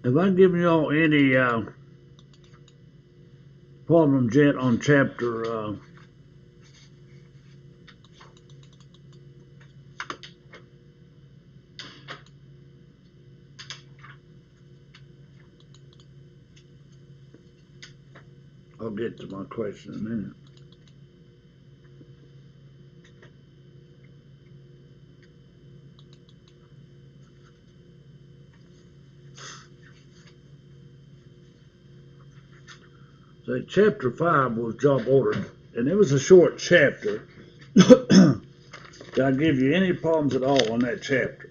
Have I given y'all any problems yet on chapter I'll get to my question in a minute. So chapter 5 was job order, and it was a short chapter. Did I give you any problems at all on that chapter?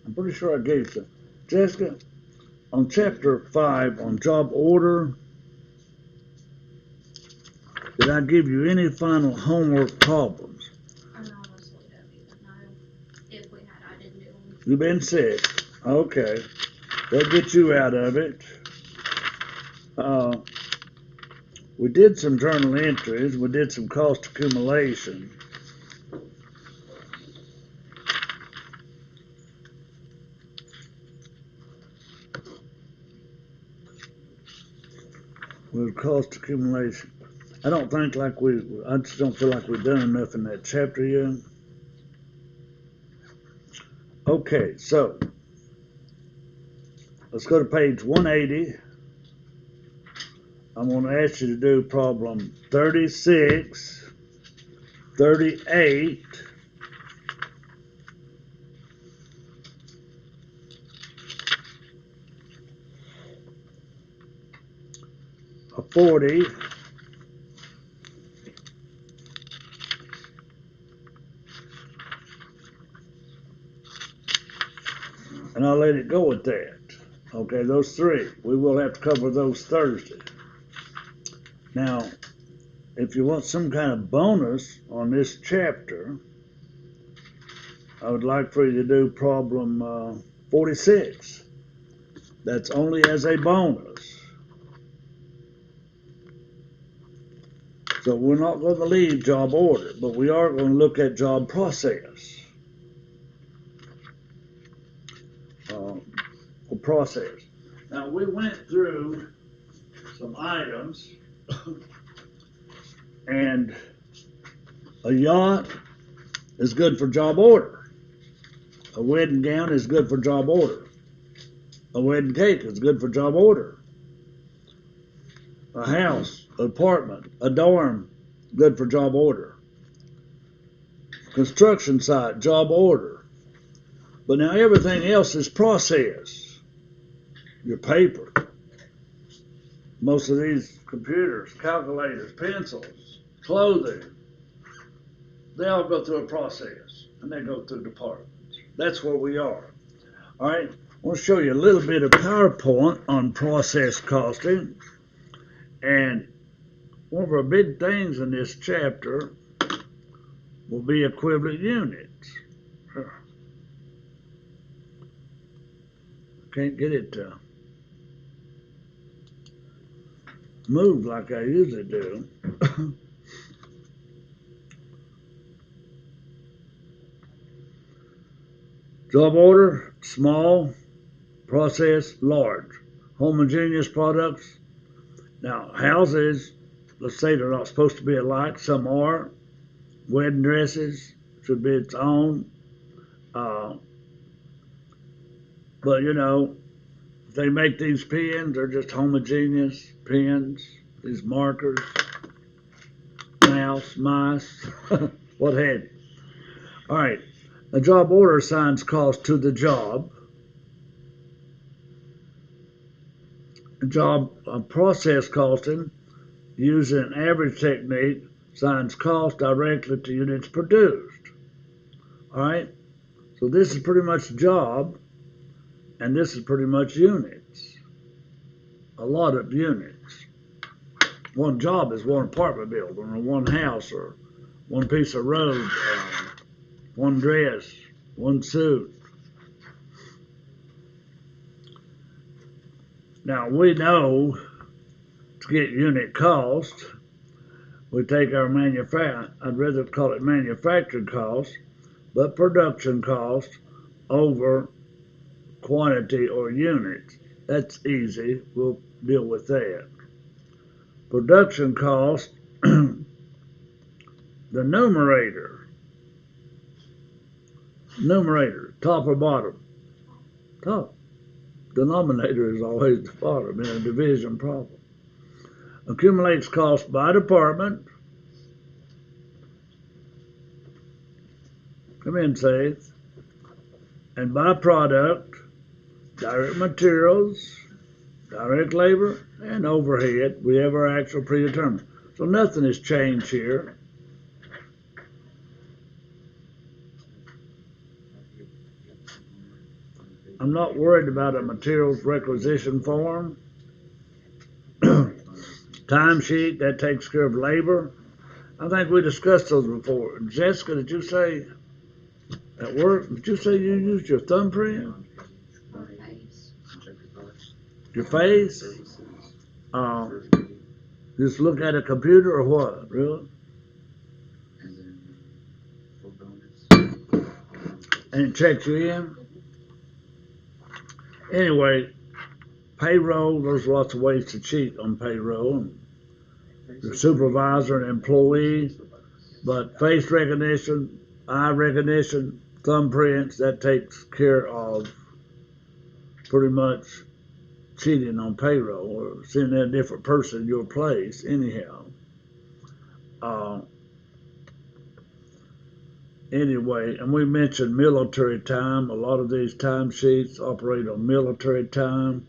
I'm pretty sure I gave you. Jessica, on chapter 5 on job order, did I give you any final homework problems? I honestly don't even know if we had. I didn't do them. You've been sick. Okay. That gets you out of it. We did some journal entries. We did some cost accumulation. With cost accumulation. I just don't feel like we've done enough in that chapter yet. Okay, so let's go to page 180. I'm going to ask you to do problem 36, 38, 40, and I'll let it go at that. Okay, those three. We will have to cover those Thursday. Now, if you want some kind of bonus on this chapter, I would like for you to do problem 46. That's only as a bonus. So we're not going to leave job order, but we are going to look at job process. Process. Now we went through some items, and a yacht is good for job order. A wedding gown is good for job order. A wedding cake is good for job order. A house, apartment, a dorm, good for job order. Construction site, job order. But now everything else is process. Your paper. Most of these computers, calculators, pencils, clothing, they all go through a process, and they go through departments. That's where we are. All right, I want to show you a little bit of PowerPoint on process costing. And one of our big things in this chapter will be equivalent units. Can't get it to move like I usually do. Job order, small. Process, large. Homogeneous products. Now, houses, let's say they're not supposed to be alike. Some are. Wedding dresses should be its own. But, you know, if they make these pens, they're just homogeneous pens. These markers, mouse, mice, what have you. All right. A job order assigns cost to the job. Process costing, using an average technique, assigns cost directly to units produced. All right, so this is pretty much job, and this is pretty much units. A lot of units. One job is one apartment building, or one house, or one piece of road, one dress, one suit. Now we know to get unit cost, we take our I'd rather call it manufactured cost, but production cost over quantity or units. That's easy. We'll deal with that. Production cost, the numerator, top or bottom? Top. Denominator is always the bottom in a division problem. Accumulates cost by department. Come in, Faith. And by product, direct materials, direct labor, and overhead. We have our actual predetermined. So nothing has changed here. I'm not worried about a materials requisition form. Timesheet, that takes care of labor. I think we discussed those before. Jessica, did you say at work, did you say you used your thumbprint? Or face. Your face? Just look at a computer or what? Really? And it checks you in? Anyway, payroll, there's lots of ways to cheat on payroll. The supervisor and employee, but face recognition, eye recognition, thumbprints, that takes care of pretty much cheating on payroll or sending a different person in your place anyhow. Anyway, and we mentioned military time. A lot of these timesheets operate on military time.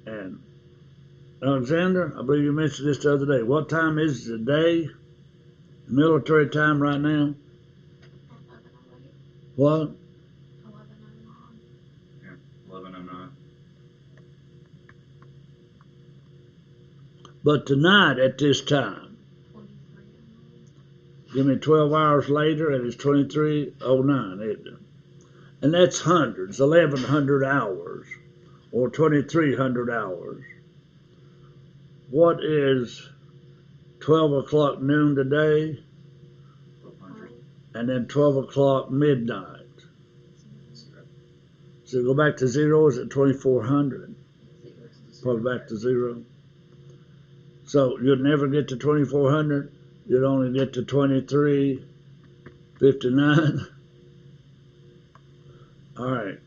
And Alexander, I believe you mentioned this the other day. What time is it today? Military time right now? 11:08. What? 11:09. Yeah, 11:09. But tonight at this time, 23:09. give me 12 hours later, and it's 23:09, isn't it? And that's hundreds, 1,100 hours, or 2,300 hours. What is 12 o'clock noon today, 1200. and then 12 o'clock midnight? So go back to zero, is it 2,400? Probably back to zero. So you'd never get to 2,400. You'd only get to 23:59. All right.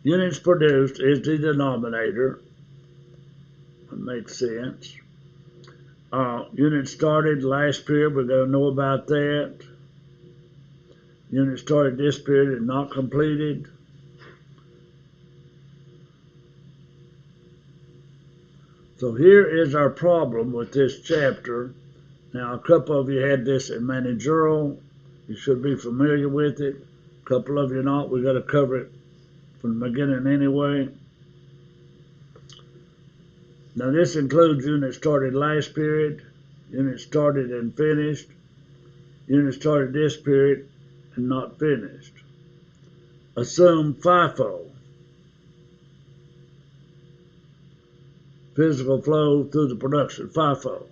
Units produced is the denominator. That makes sense. Units started last period, we're going to know about that. Units started this period and not completed. So here is our problem with this chapter. Now, a couple of you had this in managerial. You should be familiar with it. A couple of you not. We got to cover it from the beginning anyway. Now, this includes units started last period, units started and finished, units started this period and not finished. Assume FIFO. Physical flow through the production, FIFO.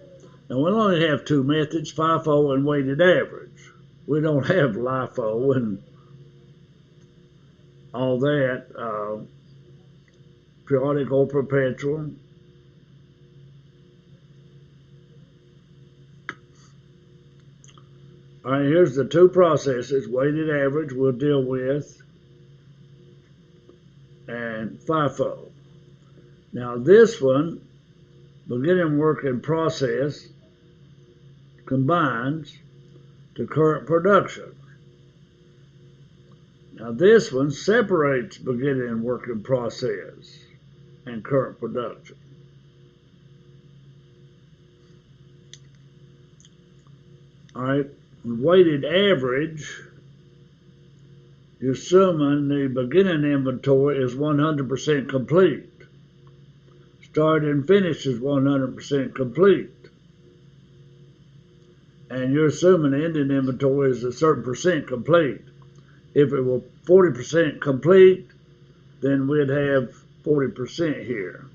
Now, we only have two methods, FIFO and weighted average. We don't have LIFO and all that, periodic or perpetual. All right, here's the two processes, weighted average we'll deal with, and FIFO. Now this one, beginning work in process, combines to current production. Now this one separates beginning work in process and current production. All right, weighted average, you're assuming the beginning inventory is 100% complete. Start and finish is 100% complete. And you're assuming the ending inventory is a certain percent complete. If it were 40% complete, then we'd have 40% here.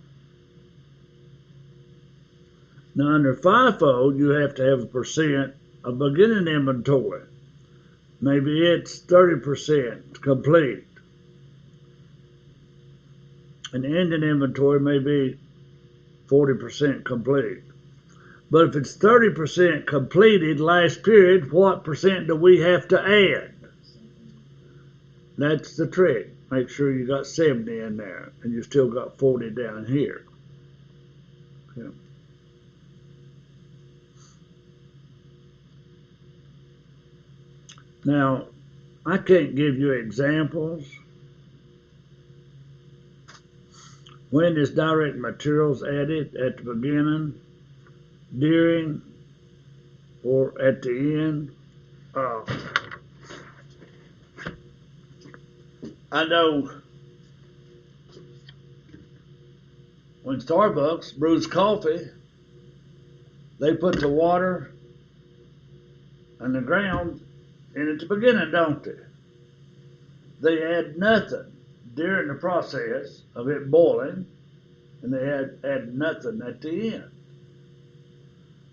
Now under FIFO, you have to have a percent of beginning inventory. Maybe it's 30% complete. And the ending inventory may be 40% complete. But if it's 30% completed last period, what percent do we have to add? That's the trick. Make sure you got 70 in there and you still got 40 down here. Okay. Now, I can't give you examples. When is direct materials added at the beginning, during, or at the end? I know when Starbucks brews coffee, they put the water and the ground in at the beginning, don't they? They add nothing during the process of it boiling, and they add nothing at the end.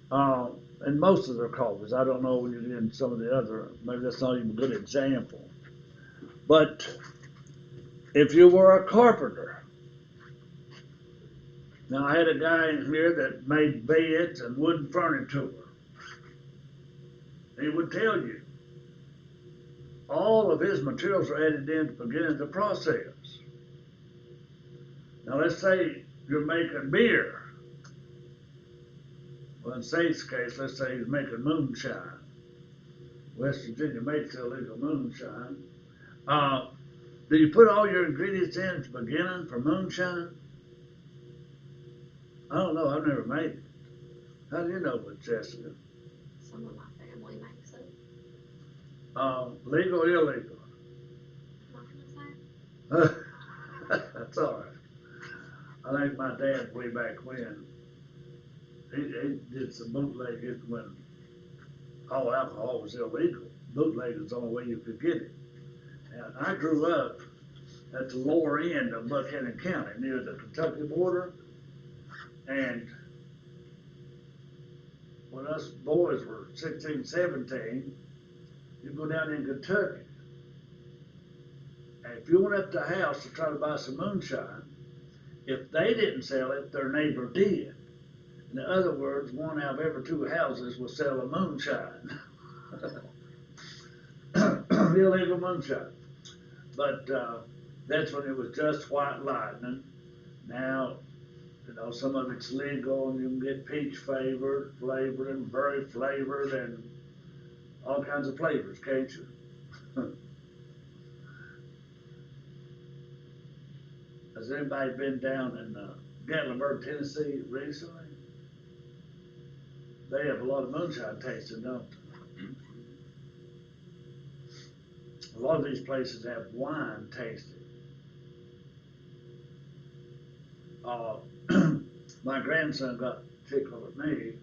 And most of their coffees, I don't know in some of the other, maybe that's not even a good example. But if you were a carpenter, now I had a guy in here that made beds and wooden furniture. He would tell you all of his materials are added in at the beginning of the process. Now let's say you're making beer. Well, in Sate's case, let's say he's making moonshine. West Virginia makes illegal moonshine. Do you put all your ingredients in at the beginning for moonshine? I don't know. I've never made it. How do you know, Jessica? Some of my family makes it. Legal or illegal? I'm not gonna say. That's all right. I think my dad, way back when, he did some bootlegging when all alcohol was illegal. Bootlegging was the only way you could get it. And I grew up at the lower end of Buchanan County, near the Kentucky border. And when us boys were 16, 17, you go down in Kentucky. And if you went up to the house to try to buy some moonshine, if they didn't sell it, their neighbor did. In other words, one out of every two houses was selling moonshine. Illegal moonshine. But that's when it was just white lightning. Now, you know, some of it's legal and you can get peach flavored and berry flavored and all kinds of flavors, can't you? Has anybody been down in Gatlinburg, Tennessee recently? They have a lot of moonshine tasting, don't they? A lot of these places have wine tasting. My grandson got tickled at me.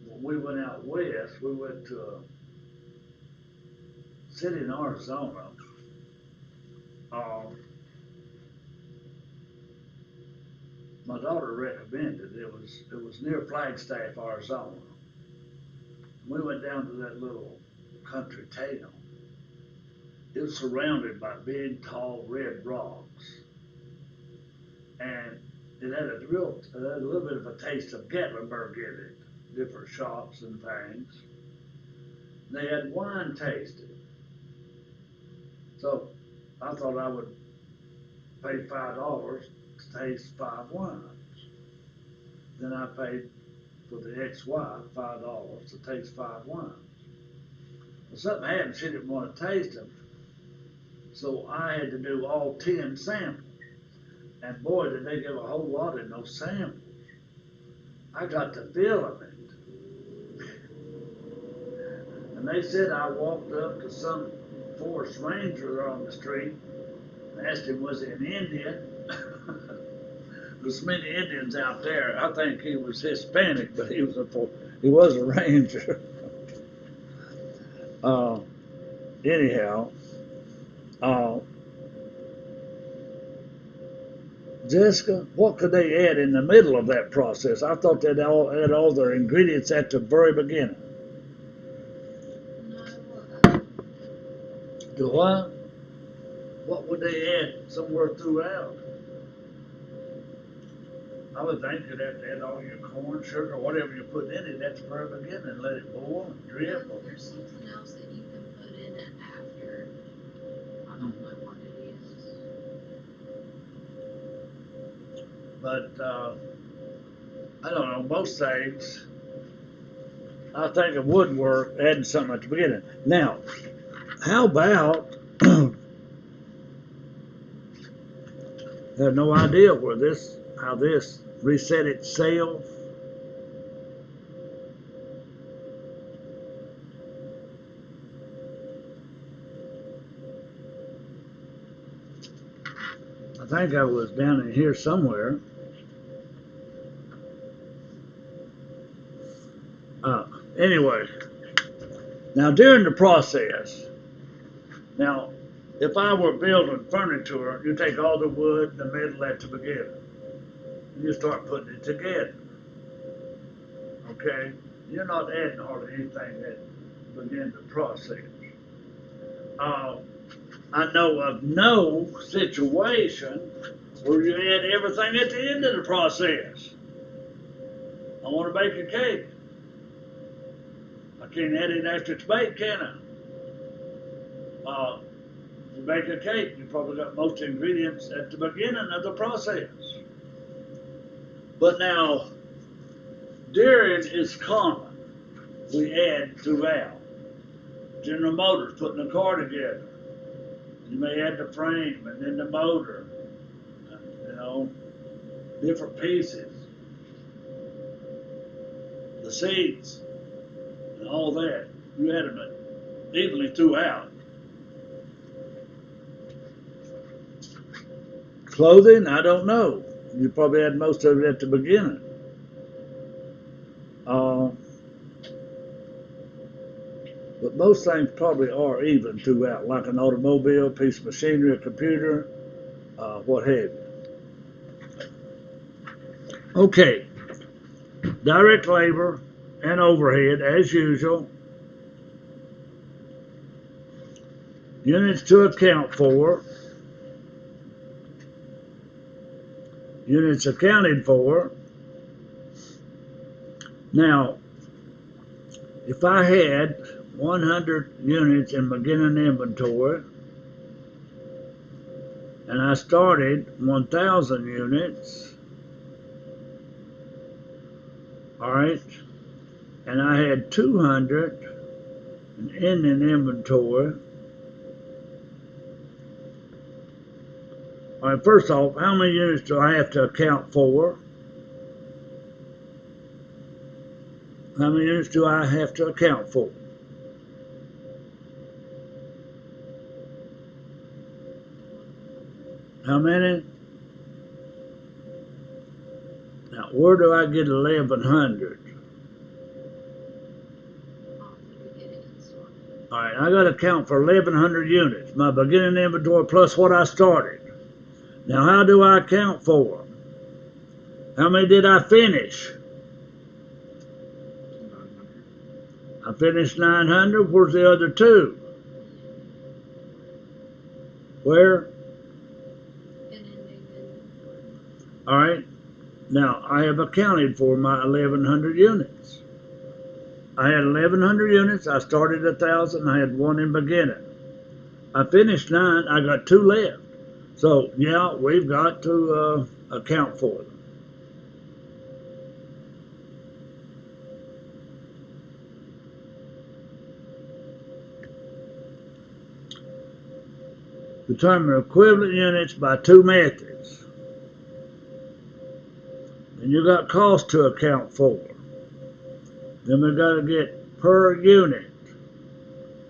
When we went out west, we went to a city in Arizona. My daughter recommended it was near Flagstaff, Arizona. We went down to that little country town. It was surrounded by big, tall, red rocks, and it had a little bit of a taste of Gatlinburg in it. Different shops and things. They had wine tasting, so I thought I would pay $5 to taste 5 wines. Then I paid for the ex-wife $5 to taste 5 wines. Well, something happened, she didn't want to taste them, so I had to do all 10 samples. And boy, did they give a whole lot in those samples. I got to feeling it. And they said I walked up to some forest ranger there on the street and asked him, was he an Indian? There's many Indians out there. I think he was Hispanic, but he was a ranger. Anyhow, Jessica, what could they add in the middle of that process? I thought they'd all add all their ingredients at the very beginning. No, Do what? What would they add somewhere throughout? I would think you'd have to add all your corn, sugar, whatever you put in it at the very beginning and let it boil and drip. there's something else that you can put in it after. I don't know what it is. But I don't know, most things, I think it would work adding something at the beginning. Now, how about, I have no idea how this reset itself. I think I was down in here somewhere. Anyway, now during the process, now if I were building furniture, you take all the wood in the middle at the beginning, and you start putting it together. Okay, you're not adding hardly anything at the beginning of the process. I know of no situation where you add everything at the end of the process. I want to bake a cake. I can't add it after it's baked, can I? You bake a cake, you probably got most ingredients at the beginning of the process. But now, during is common. We add throughout. General Motors putting the car together. You may add the frame and then the motor, you know, different pieces, the seats, and all that. You add them evenly throughout. Clothing, I don't know. You probably had most of it at the beginning. But most things probably are even throughout, like an automobile, piece of machinery, a computer, what have you. Okay, direct labor and overhead as usual. Units to account for. Units accounted for. Now, if I had 100 units in beginning inventory and I started 1,000 units, all right, and I had 200 in ending inventory. All right, first off, how many units do I have to account for? How many units do I have to account for? How many? Now, where do I get 1,100? All right, I got to count for 1,100 units, my beginning inventory plus what I started. Now, how do I account for them? How many did I finish? 900. I finished 900. Where's the other two? Where? All right. Now, I have accounted for my 1,100 units. I had 1,100 units. I started 1,000. I had one in beginning. I finished 9. I got 2 left. So, yeah, we've got to account for them. Determine equivalent units by 2 methods. And you got cost to account for. Then we got to get per unit.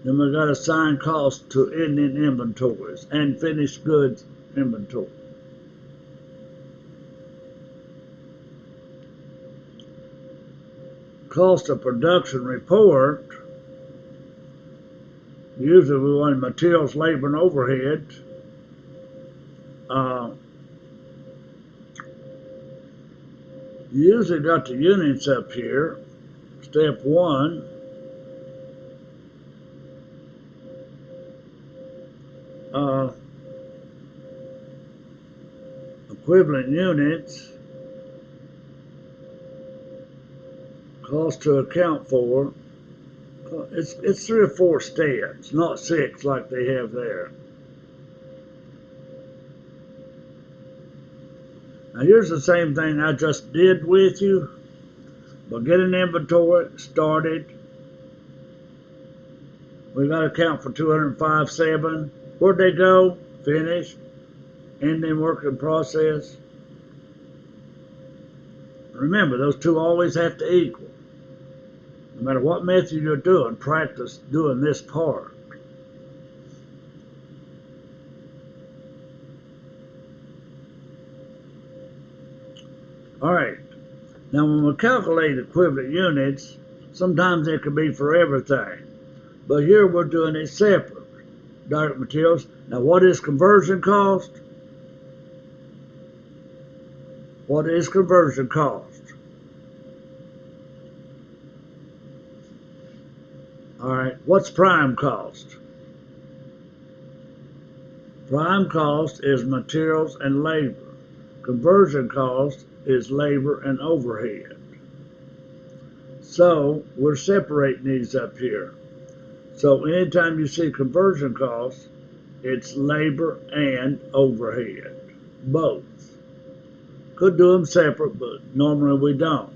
Then we got to assign cost to ending inventories and finished goods inventory. Cost of production report. Usually we want materials, labor, and overhead. You usually got the units up here. Step 1. Equivalent units. Cost to account for. It's 3 or 4 steps, not 6 like they have there. Now here's the same thing I just did with you, but get an inventory started. We got to account for 205.7. Where'd they go? Finish. Ending work in process. Remember, those two always have to equal. No matter what method you're doing, practice doing this part. All right. Now, when we calculate equivalent units, sometimes it could be for everything. But here we're doing it separate. Direct materials. Now, what is conversion cost? What is conversion cost? All right. What's prime cost? Prime cost is materials and labor. Conversion cost is labor and overhead. So we're separating these up here. So anytime you see conversion costs, it's labor and overhead, both. Could do them separate, but normally we don't.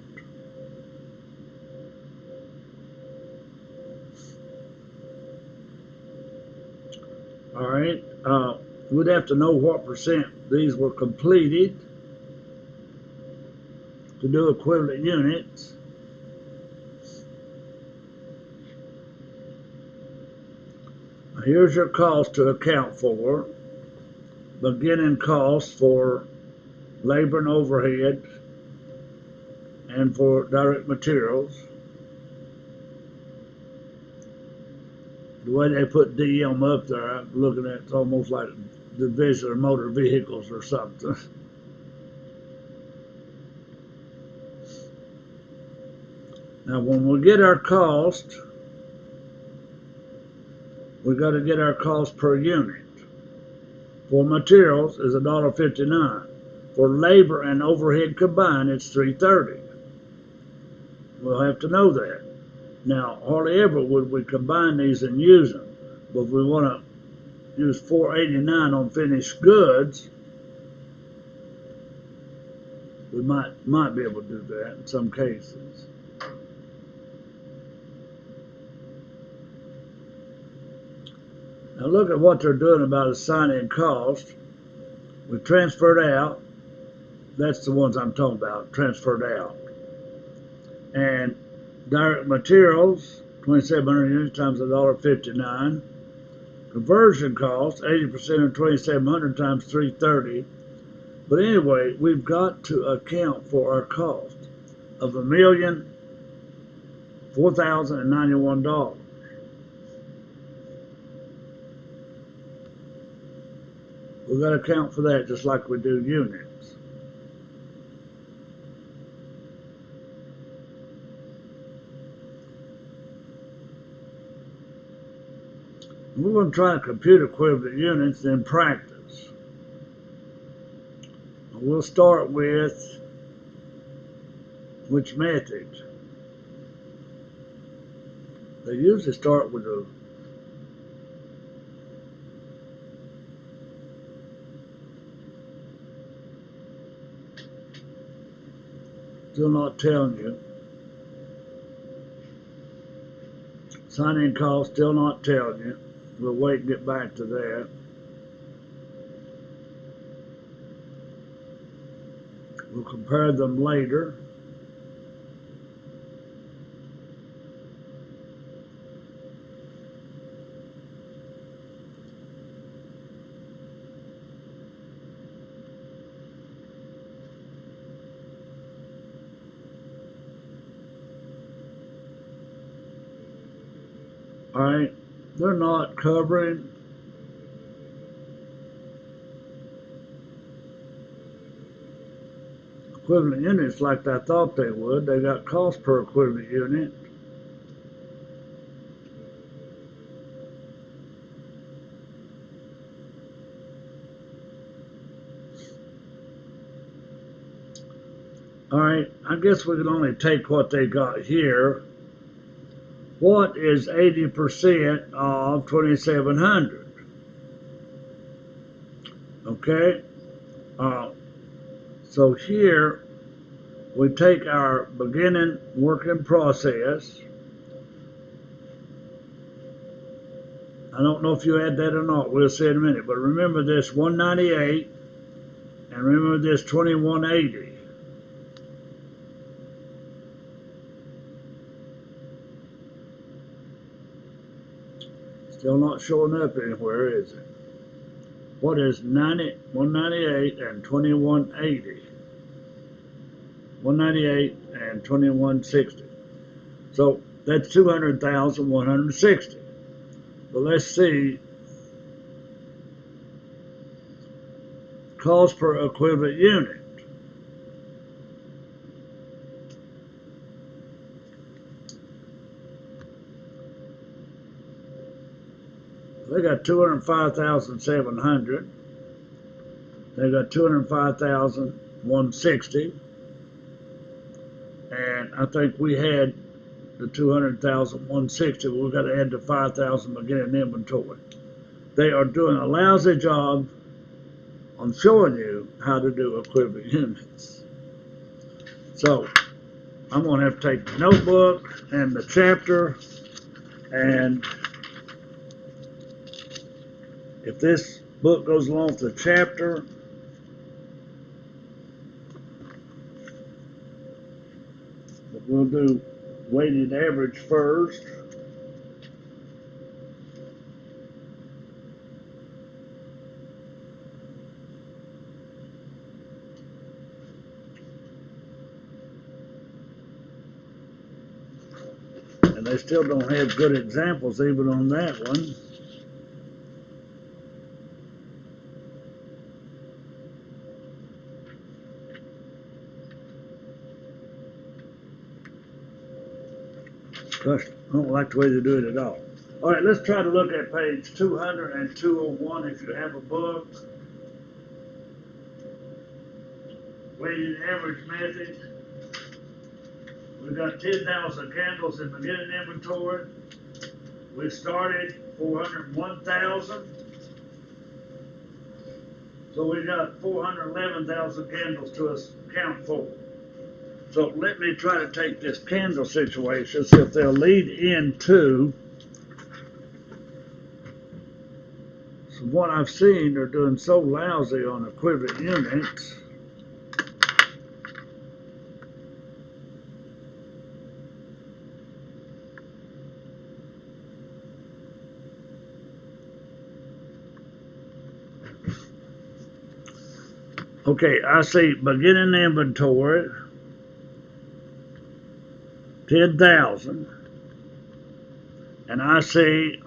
All right, we'd have to know what percent these were completed to do equivalent units. Here's your cost to account for. Beginning cost for labor and overhead and for direct materials. The way they put DM up there, I'm looking at it's almost like division of motor vehicles or something. Now, when we get our cost, we got to get our cost per unit. For materials is $1.59. For labor and overhead combined, it's $3.30. We'll have to know that. Now, hardly ever would we combine these and use them. But if we want to use $4.89 on finished goods, we might be able to do that in some cases. Now look at what they're doing about assigning cost. We transferred out. That's the ones I'm talking about, transferred out. And direct materials, 2,700 units times $1.59. Conversion cost, 80% of 2,700 times $3.30. But anyway, we've got to account for our cost of $1,004,091. We've got to account for that just like we do units. We're going to try to compute equivalent units in practice. We'll start with which method? They usually start with a still not telling you. Sign-in cost, still not telling you. We'll wait and get back to that. We'll compare them later. All right, they're not covering equivalent units like I thought they would. They got cost per equivalent unit. All right, I guess we can only take what they got here. What is 80% of 2,700? Okay, so here we take our beginning working process. I don't know if you add that or not. We'll see in a minute. But remember this 198 and remember this 2180. Still not showing up anywhere, is it? What is 198 and 2180? 198 and 2160. So that's 200,160. But let's see. Cost per equivalent unit. They got 205,700. They got 205,160. And I think we had the 200,160. We've got to add the 5,000 beginning inventory. They are doing a lousy job on showing you how to do equivalent units. So I'm going to have to take the notebook and the chapter, and if this book goes along with the chapter, we'll do weighted average first. And they still don't have good examples even on that one. Gosh, I don't like the way they do it at all. All right, let's try to look at page 200 and 201 if you have a book. Weighted average method. We've got 10,000 candles in beginning inventory. We started 401,000. So we got 411,000 candles to account for. So let me try to take this candle situation, see if they'll lead into. So what I've seen, they're doing so lousy on equivalent units. Okay, I see beginning inventory, 10,000, and I see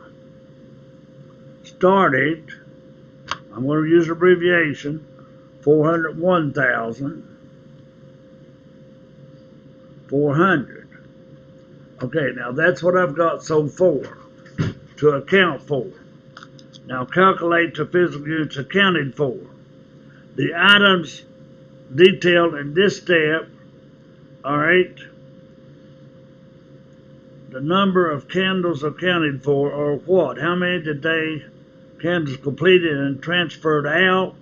started, I'm going to use abbreviation, 401,400. Okay, now that's what I've got so far to account for. Now calculate the physical units accounted for. The items detailed in this step, all right, the number of candles accounted for are what? How many did they candles completed and transferred out?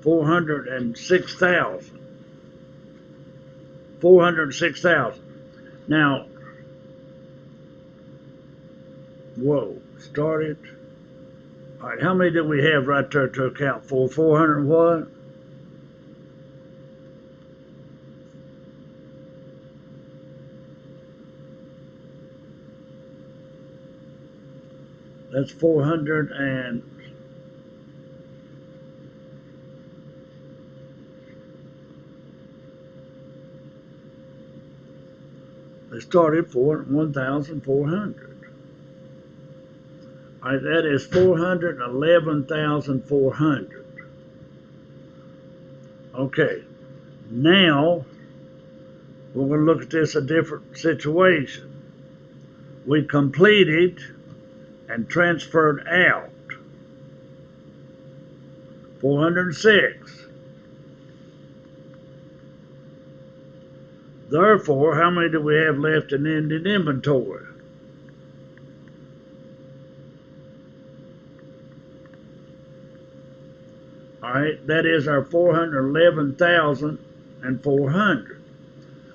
406,000. 406,000. Now, whoa, started. All right, how many did we have right there to account for? 400 what? That's 400 and they started for 1,400. All right, that is 411,400. Okay, Now, we're going to look at this a different situation. We completed and transferred out 406. Therefore, how many do we have left in ending inventory? Alright, that is our 411,400.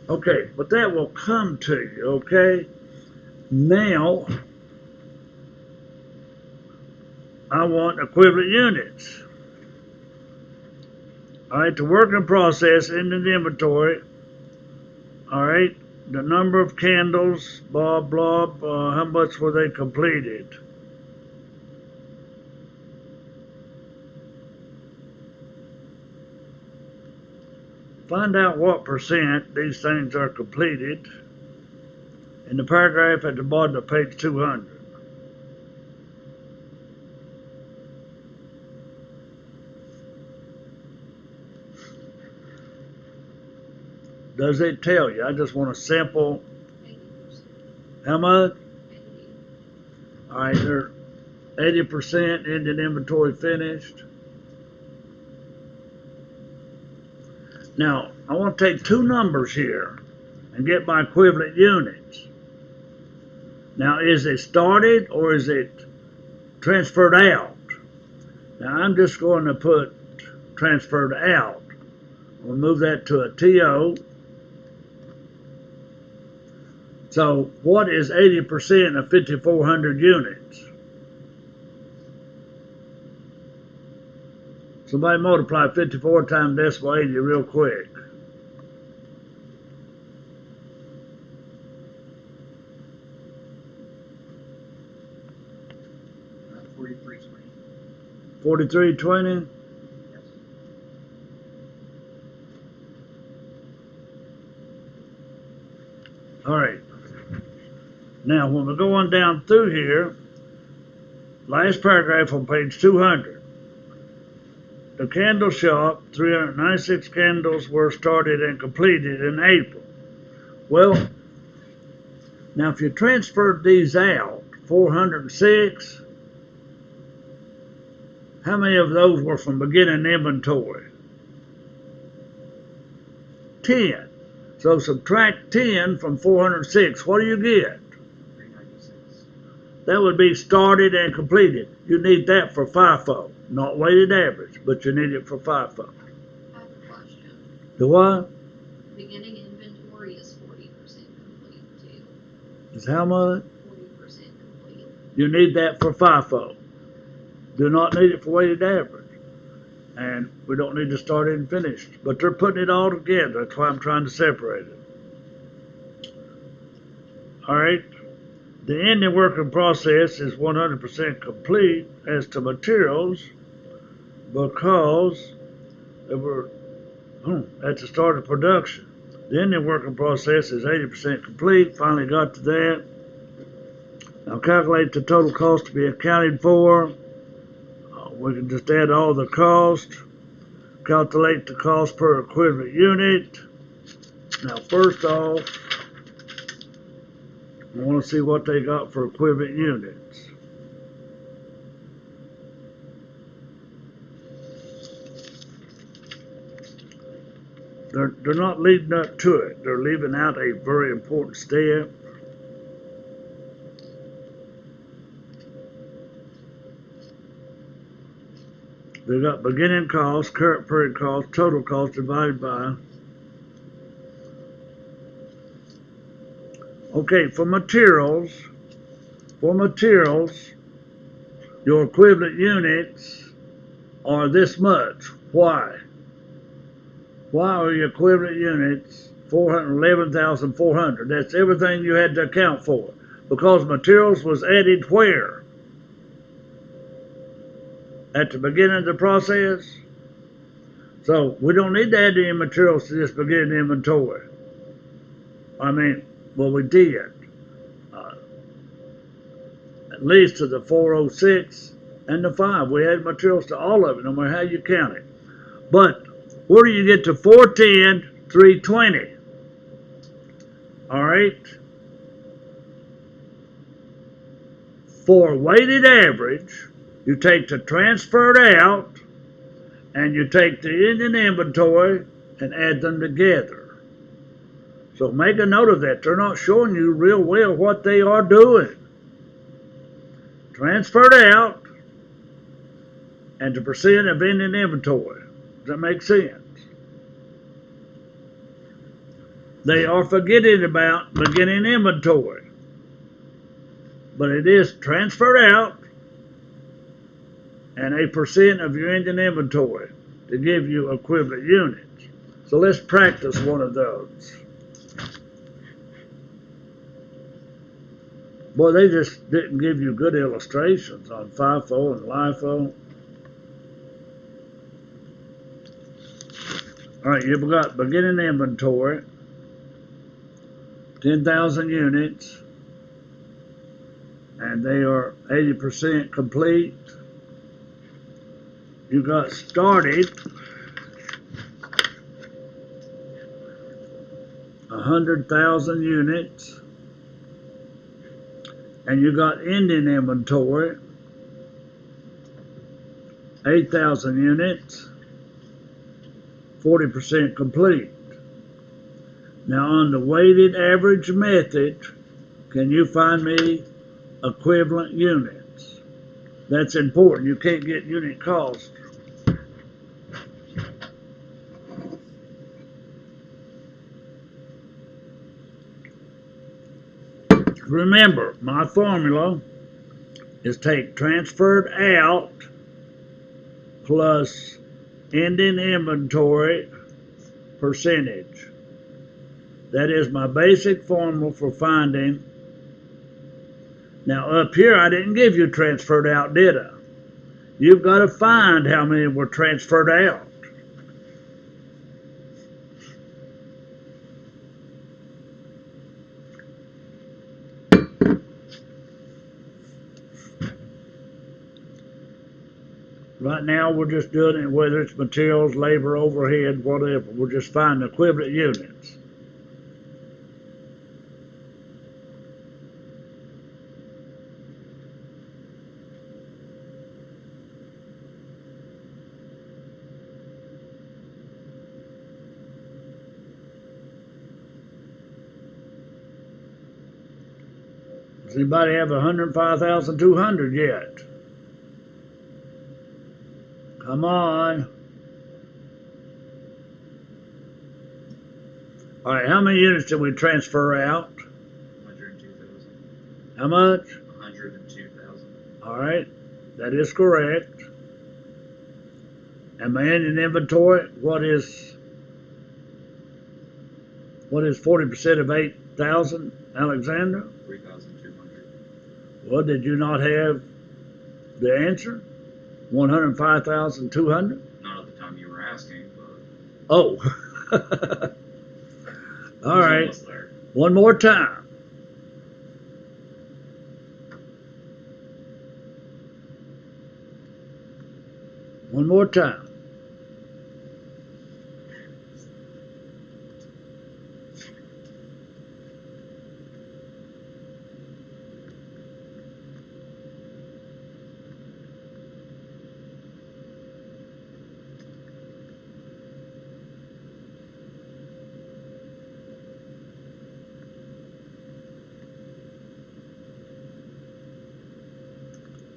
Okay, but that will come to you, okay? Now, I want equivalent units. Alright, the work in process in the inventory. Alright, the number of candles, blah, blah, how much were they completed? Find out what percent these things are completed in the paragraph at the bottom of page 200. Does it tell you? I just want a simple, 80%. how much? 80. Alright, they're 80% ending inventory finished. Now, I want to take two numbers here and get my equivalent units. Now, is it started or is it transferred out? Now, I'm just going to put transferred out. We'll move that to a TO. So, what is 80% of 5,400 units? Somebody multiply 54 times decimal 80 real quick. $43.20. 4320. Yes. All right. Now, when we go on down through here, last paragraph on page 200. The candle shop, 396 candles were started and completed in April. Well, now if you transferred these out, 406, how many of those were from beginning inventory? 10. So subtract 10 from 406. What do you get? 396. That would be started and completed. You need that for FIFO, not weighted average, but you need it for FIFO. I have a question. The what? Beginning inventory is 40% complete too. Is how much? 40% complete. You need that for FIFO. Do not need it for weighted average. And we don't need to start it and finish. But they're putting it all together. That's why I'm trying to separate it. Alright. The ending working process is 100% complete as to materials because they were at the start of production. The ending working process is 80% complete. Finally got to that. Now calculate the total cost to be accounted for. We can just add all the cost. Calculate the cost per equivalent unit. Now first off, I want to see what they got for equivalent units. They're not leading up to it. They're leaving out a very important step. They got beginning cost, current period cost, total cost divided by. Okay, for materials, your equivalent units are this much. Why? Why are your equivalent units 411,400? That's everything you had to account for. Because materials was added where? At the beginning of the process? So we don't need to add any materials to this beginning inventory. Well, we did. At least to the 406 and the 5. We added materials to all of it, no matter how you count it. But Where do you get to 410, 320? All right. For weighted average, you take the transferred out and you take the ending inventory and add them together. So make a note of that. They're not showing you real well what they are doing. Transferred out and the percent of ending inventory. Does that make sense? They are forgetting about beginning inventory. But it is transferred out and a percent of your ending inventory to give you equivalent units. So let's practice one of those. Boy, they just didn't give you good illustrations on FIFO and LIFO. All right, you've got beginning inventory, 10,000 units, and they are 80% complete. You got started 100,000 units, and you got ending inventory 8,000 units, 40% complete. Now on the weighted average method, can you find me equivalent units? That's important. You can't get unit cost. Remember, my formula is take transferred out plus ending inventory percentage. That is my basic formula for finding. Now up here I didn't give you transferred out, did I? You've got to find how many were transferred out. Right now we're just doing it whether it's materials, labor, overhead, whatever. We're just finding equivalent units. Does anybody have 105,200 yet? Come on. All right, how many units did we transfer out? 102,000. How much? 102,000. All right, that is correct. And my ending inventory, what is 40% of 8,000, Alexandra? 3,200. Well, did you not have the answer? 105,200? Not at the time you were asking, but Oh. All right. almost there. One more time. One more time.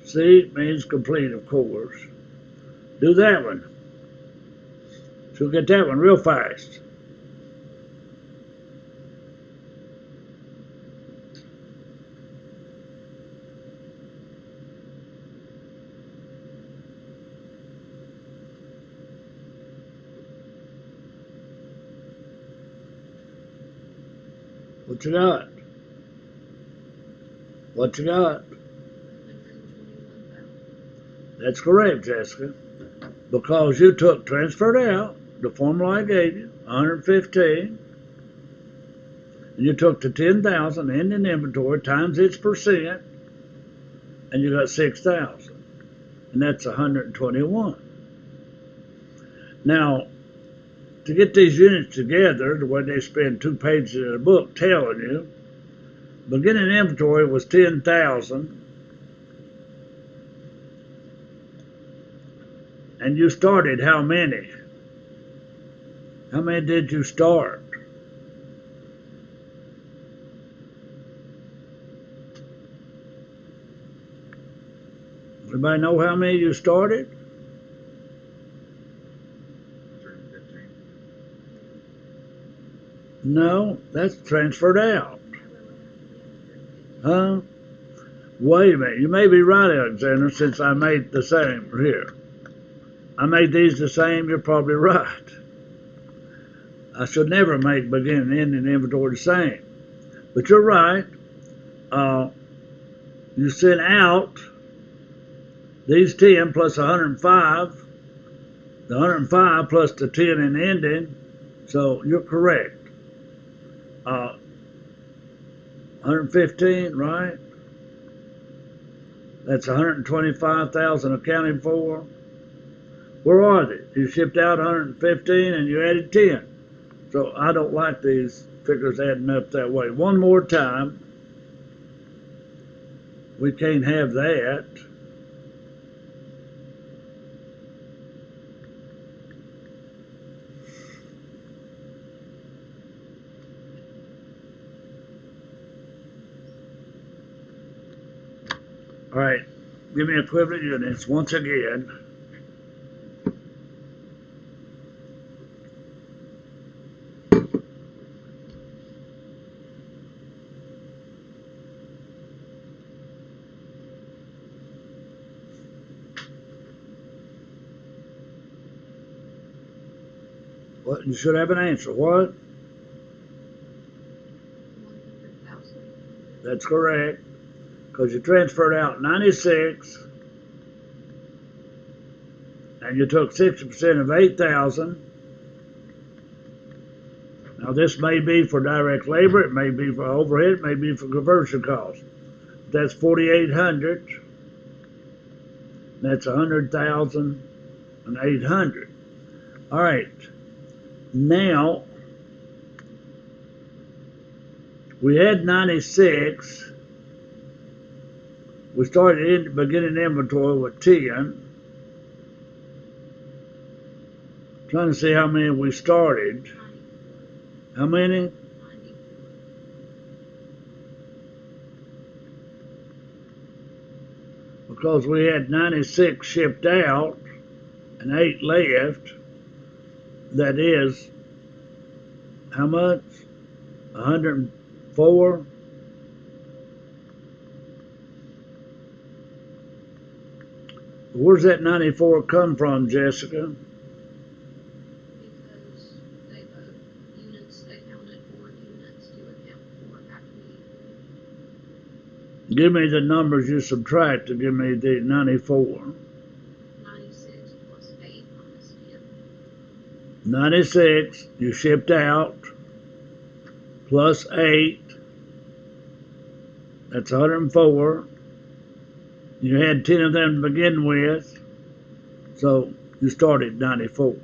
See, means complete, of course. Do that one. So get that one real fast. What you got? What you got? 121,000. That's correct, Jessica. Because you took transferred out, the formula I gave you, 115, and you took the 10,000 ending inventory times its percent, and you got 6,000, and that's 121. Now, to get these units together, the way they spend 2 pages in a book telling you, beginning inventory was 10,000, and you started how many? How many did you start? Everybody know how many you started? 115. No, that's transferred out. Now we would have to be 150. Huh? Wait a minute. You may be right, Alexander, since I made the same here. I made these the same, you're probably right. I should never make beginning and ending inventory the same. But you're right. You sent out these 10 plus 105, the 105 plus the 10 in ending, so you're correct. 115, right? That's 125,000 accounted for. Where are they? You shipped out 115 and you added 10. So I don't like these figures adding up that way. One more time. We can't have that. All right, give me equivalent units once again. What, you should have an answer. What? 100,000. That's correct. Because you transferred out 96 and you took 60% of 8,000. Now this may be for direct labor, it may be for overhead, it may be for conversion costs. That's 4,800. That's 100,800. All right. Now we had 96. We started in beginning inventory with 10. Trying to see how many we started. 94. How many? 94. Because we had 96 shipped out and 8 left. That is how much? 104. Where's that 94 come from, Jessica? Because they both units accounted for, units to account for have to be equal. Give me the numbers you subtract to give me the 94. 96 plus 8 minus 10. 96 you shipped out plus 8. That's 104. You had 10 of them to begin with, so you started 94.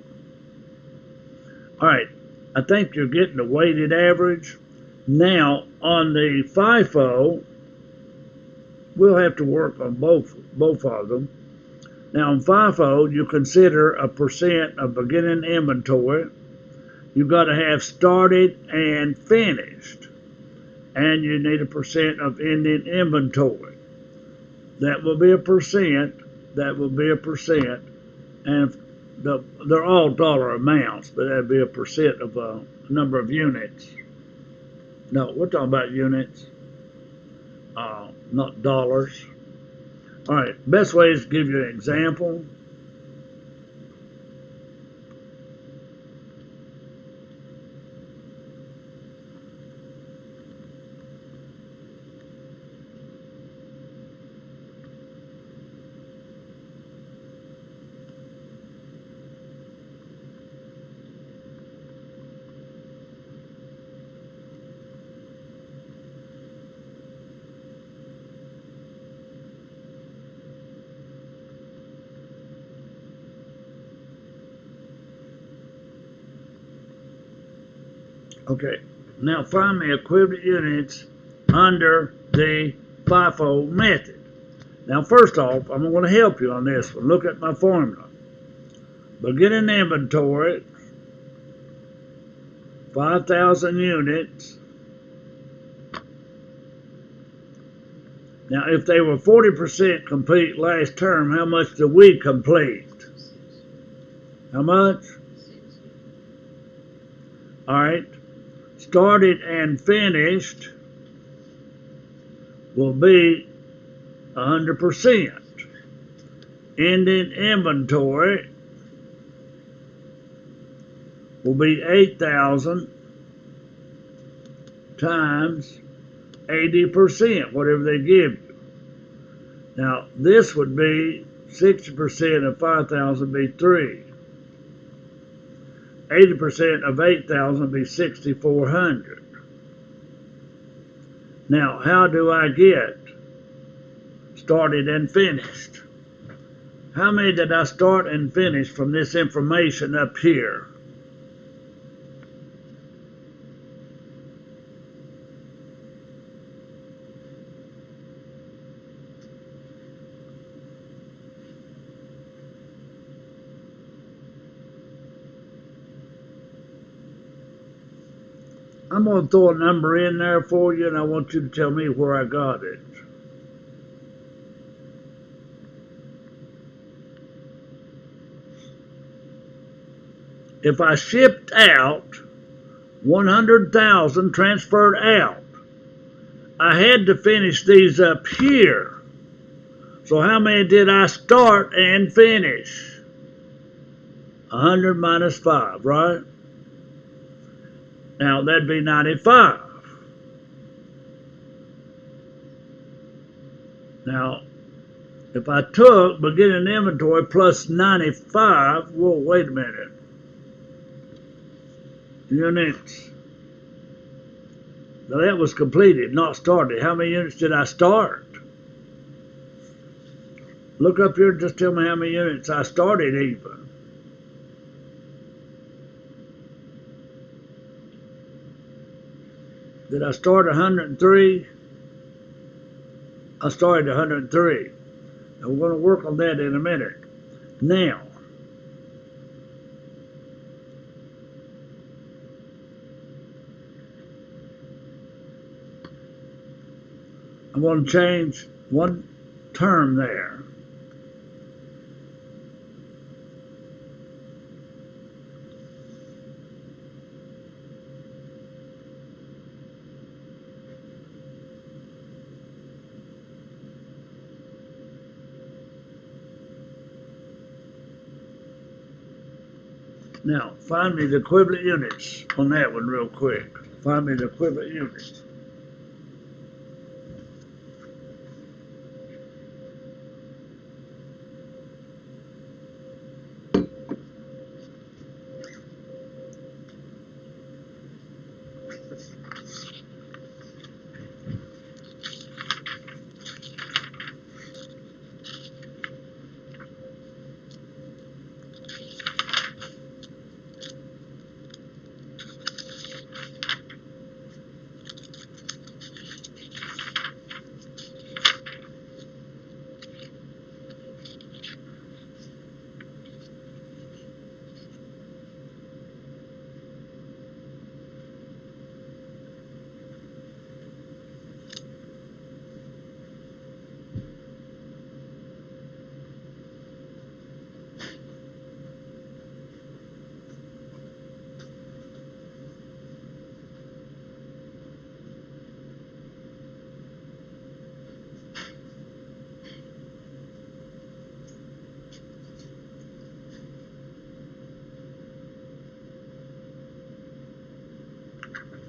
All right, I think you're getting the weighted average. Now, on the FIFO, we'll have to work on both of them. Now, on FIFO, you consider a percent of beginning inventory. You've got to have started and finished. And you need a percent of ending inventory. That will be a percent. That will be a percent. And they're all dollar amounts, but that'd be a percent of a number of units. No, we're talking about units, not dollars. All right, best way is to give you an example. Okay, now find me equivalent units under the FIFO method. Now, first off, I'm going to help you on this one. Look at my formula. Beginning inventory, 5,000 units. Now, if they were 40% complete last term, how much did we complete? How much? 60. All right. Started and finished will be 100%. Ending inventory will be 8,000 times 80%, whatever they give you. Now, this would be 60% of 5,000 be 3. 80% of 8,000 be 6,400. Now, how do I get started and finished? How many did I start and finish from this information up here? I'm going to throw a number in there for you, and I want you to tell me where I got it. If I shipped out 100,000 transferred out, I had to finish these up here. So how many did I start and finish? 100 minus 5, right? Now that'd be 95. Now, if I took beginning inventory plus 95, whoa, wait a minute. Units. Now that was completed, not started. How many units did I start? Look up here and just tell me how many units I started even. Did I start 103? I started 103. And we're going to work on that in a minute. Now, I'm going to change one term there. Now, find me the equivalent units on that one real quick. Find me the equivalent units.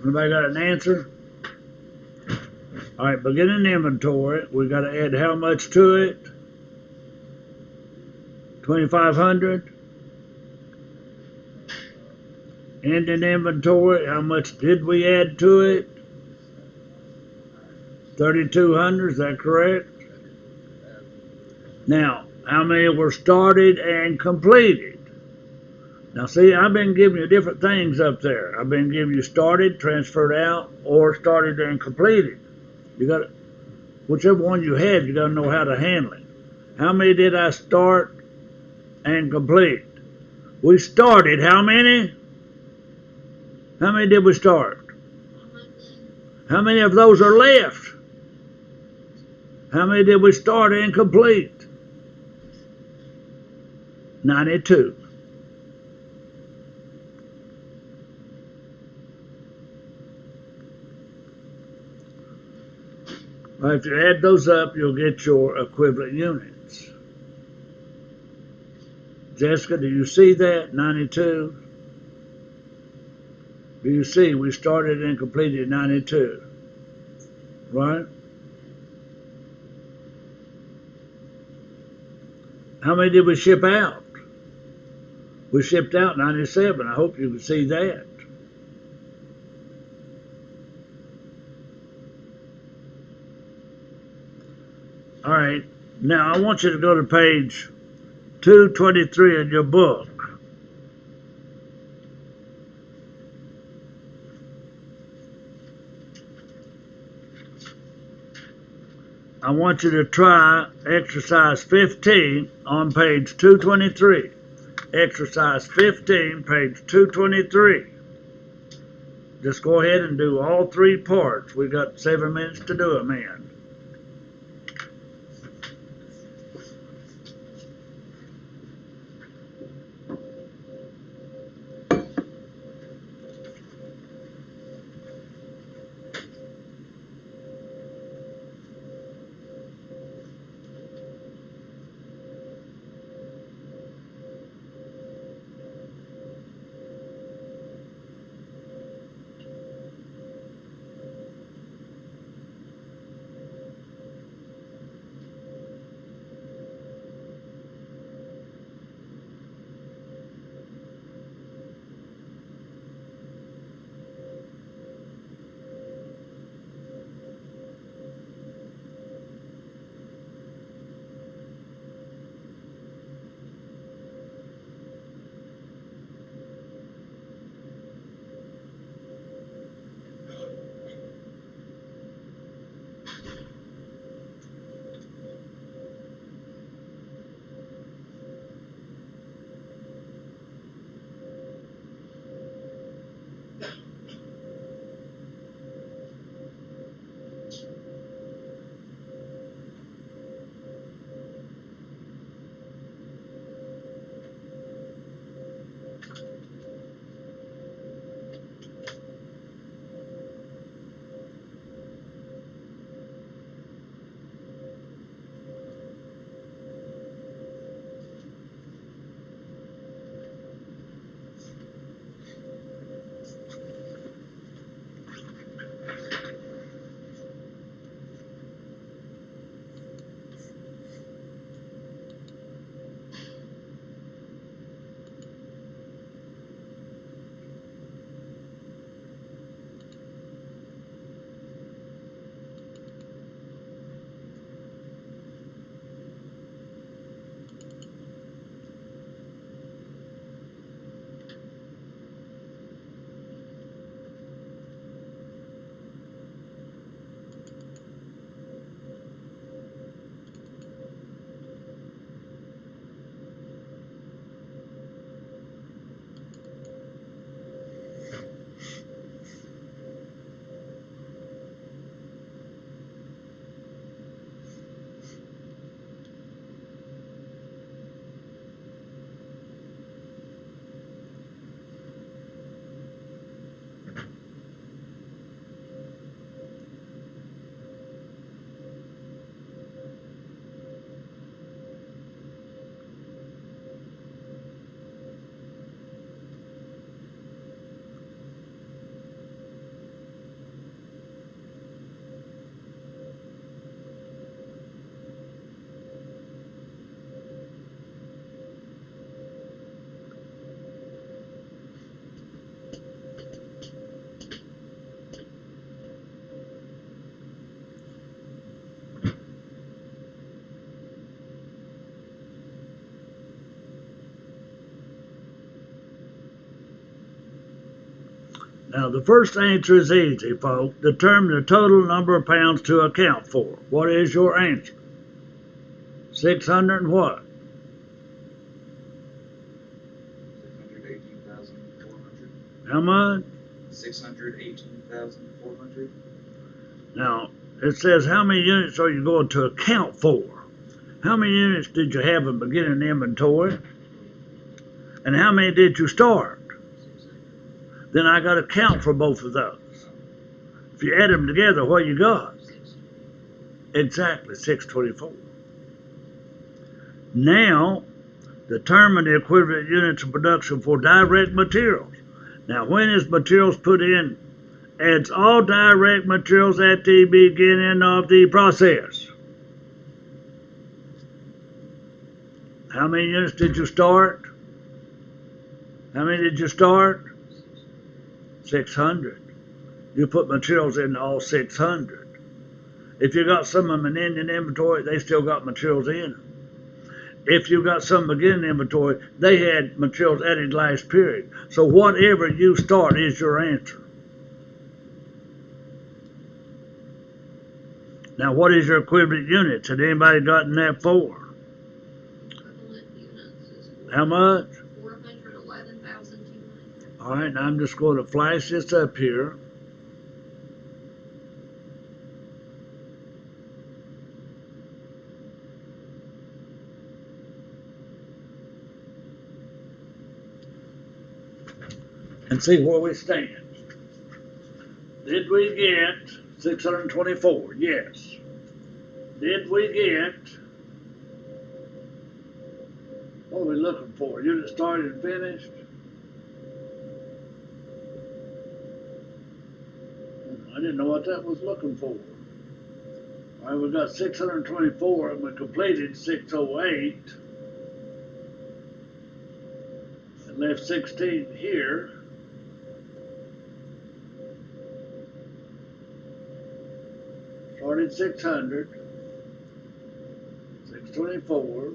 Anybody got an answer? All right, beginning inventory, we got to add how much to it? 2,500. Ending inventory, how much did we add to it? 3,200, is that correct? Now, how many were started and completed? Now see, I've been giving you different things up there. I've been giving you started, transferred out, or started and completed. You got whichever one you had, you got to know how to handle it. How many did I start and complete? We started how many? How many did we start? How many of those are left? How many did we start and complete? 92. Well, if you add those up, you'll get your equivalent units. Jessica, do you see that? 92. Do you see we started and completed 92? Right? How many did we ship out? We shipped out 97. I hope you can see that. All right. Now I want you to go to page 223 in your book. I want you to try exercise 15 on page 223. Exercise 15, page 223. Just go ahead and do all three parts. We got 7 minutes to do them in. Now, the first answer is easy, folks. Determine the total number of pounds to account for. What is your answer? 600 and what? 618,400. How much? 618,400. Now, it says how many units are you going to account for? How many units did you have in beginning inventory? And how many did you start? 600, Then I got to count for both of those. If you add them together, what you got? 600. Exactly, 624. Now, determine the equivalent units of production for direct materials. Now, when is materials put in? Adds all direct materials at the beginning of the process. How many units did you start? How many did you start? 600. You put materials in all 600. If you got some of them in ending inventory, they still got materials in them. If you got some beginning inventory, they had materials added last period. So whatever you start is your answer. Now, what is your equivalent units? Had anybody gotten that for? Equivalent units is How much? 411,200. All right, now I'm just going to flash this up here. And see where we stand. Did we get 624? Yes. Did we get, what are we looking for? Unit started and finished? I didn't know what that was looking for. All right, we got 624 and we completed 608. And left 16 here. Started 600. 624.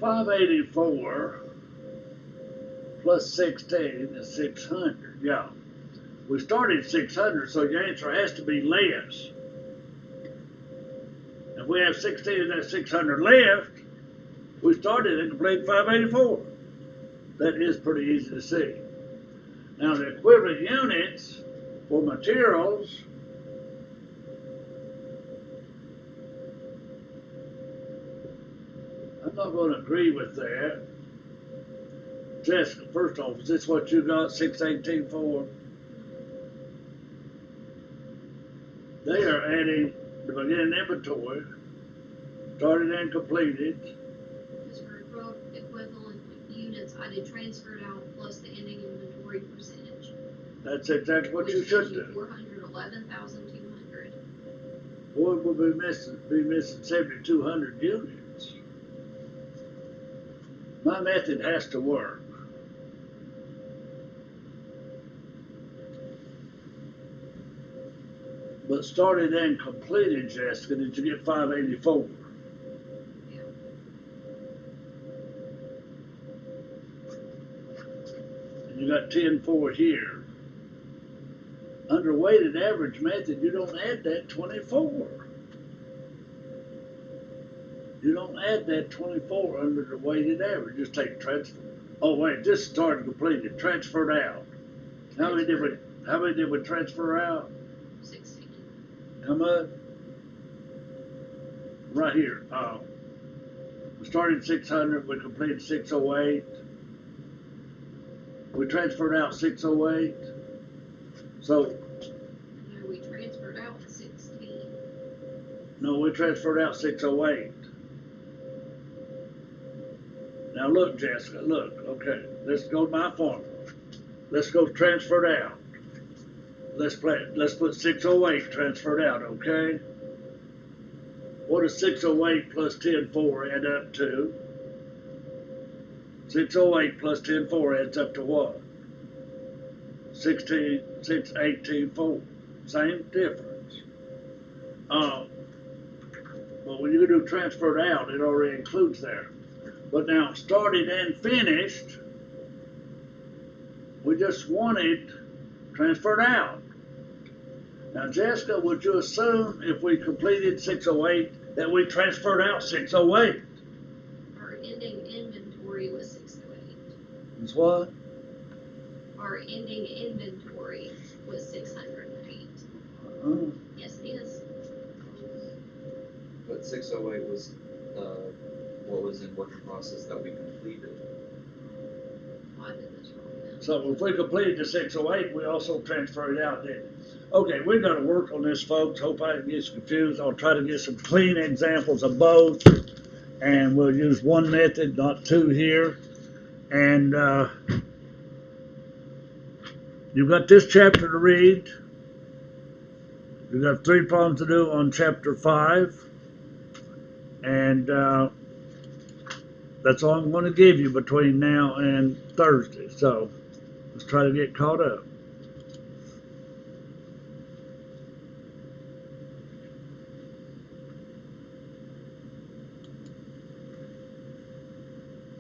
$584 plus 16 is 600. Yeah. We started 600, so your answer has to be less. If we have 16 of that 600 left, we started and completed 584. That is pretty easy to see. Now the equivalent units for materials, I'm not going to agree with that. Jessica, first off, is this what you got, 618 for? They are adding the beginning inventory, started and completed. As for equivalent units, I did transferred out plus the ending inventory percentage. That's exactly what you should do. 411,200. Boy, we'll be missing 7,200 units. My method has to work. But started and completed, Jessica, did you get 584? Yeah. And you got 10.4 here. Under weighted average method, you don't add that 24. You don't add that 24 under the weighted average. Just take transfer. Oh wait, this started completed, transferred out. How many did we transfer out? 16. How much? Right here. We started 600, we completed 608. We transferred out 608. So, No, we transferred out 16. no, we transferred out 608. Now look, Jessica, look, okay, let's go to my formula. Let's go transferred out. Let's put 608 transferred out, okay? What does 608 plus 10.4 add up to? 608 plus 10.4 adds up to what? 618.4. Same difference. but when you do transferred out, it already includes there. But now, started and finished, we just wanted transferred out. Now, Jessica, would you assume if we completed 608 that we transferred out 608? Our ending inventory was 608. Is what? Our ending inventory was 608. Yes, it is. But 608 was, what was in work in process that we completed. Oh, I did this wrong then. So if we completed the 608, we also transferred it out, didn't we? Okay, we've got to work on this, folks. Hope I didn't get confused. I'll try to get some clean examples of both, and we'll use one method, not two here. And you've got this chapter to read. You've got 3 problems to do on chapter 5. And that's all I'm going to give you between now and Thursday. So let's try to get caught up.